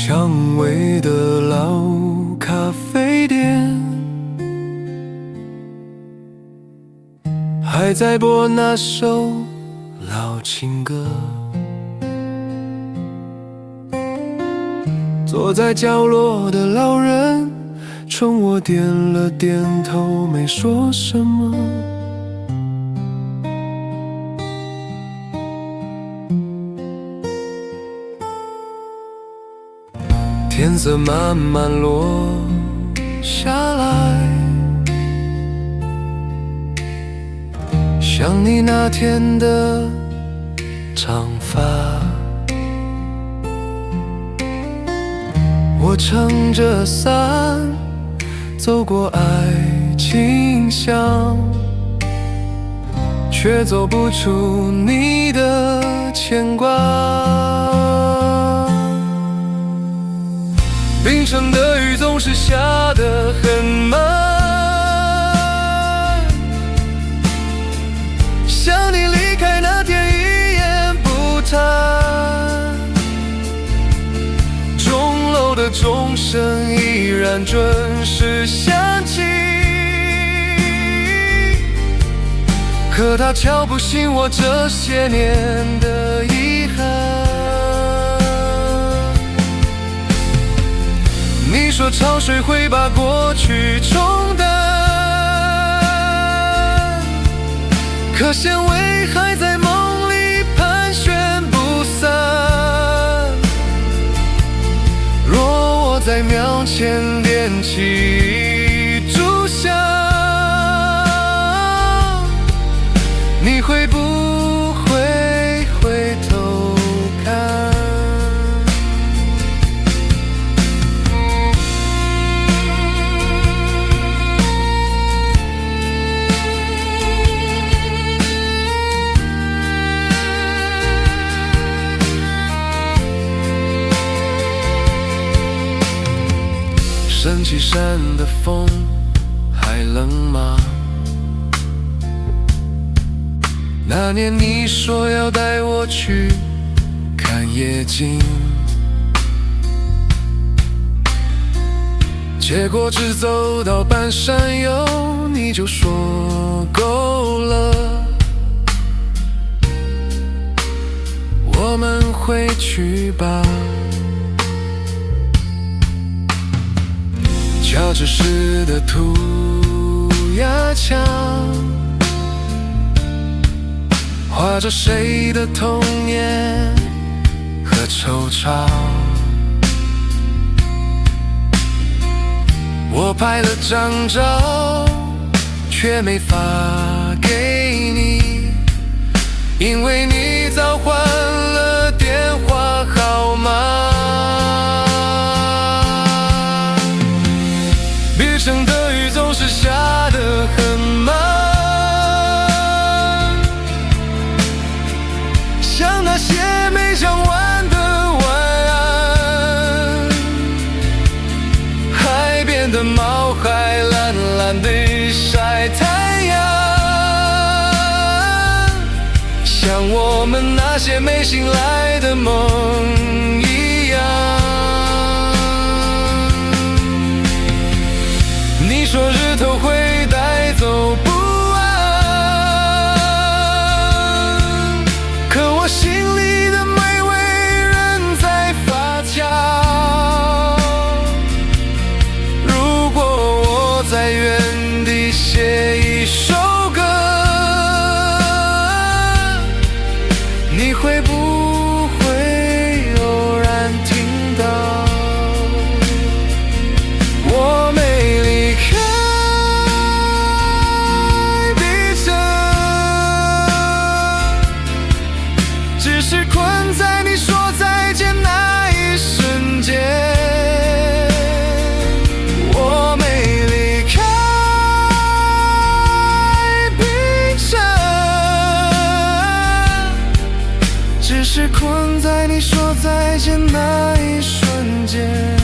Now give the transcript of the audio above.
蔷薇的老咖啡店，还在播那首老情歌。坐在角落的老人冲我点了点头，没说什么。天色慢慢落下来，想你那天的长发。我撑着伞走过爱情巷，却走不出你的牵挂。冰城的雨总是下得很慢，想你离开那天一言不谈，钟楼的钟声依然准时响起，可它敲不醒我这些年的遗憾。你说潮水会把过去冲淡，可纤维还在梦里盘旋不散。若我在庙前点起一炷香，你会不会回头看？升旗山的风还冷吗？那年你说要带我去看夜景，结果只走到半山腰你就说够了。我们回去吧。乔治市的涂鸦墙，画着谁的童年和惆怅。我拍了张照，却没发给你，因为你早换了电话号码。冰城的雨总是下得很慢，像那些没讲完的晚安。海边的猫还懒懒地晒太阳，像我们那些没醒来的梦一样。你说日头会带走不安，可我心里的美味仍在发酵。如果我在原地写一首歌，你会不会偶然听到？我没离开冰城，只是困在你说再见那一瞬间。我没离开冰城，只是困在你说再见那一瞬间。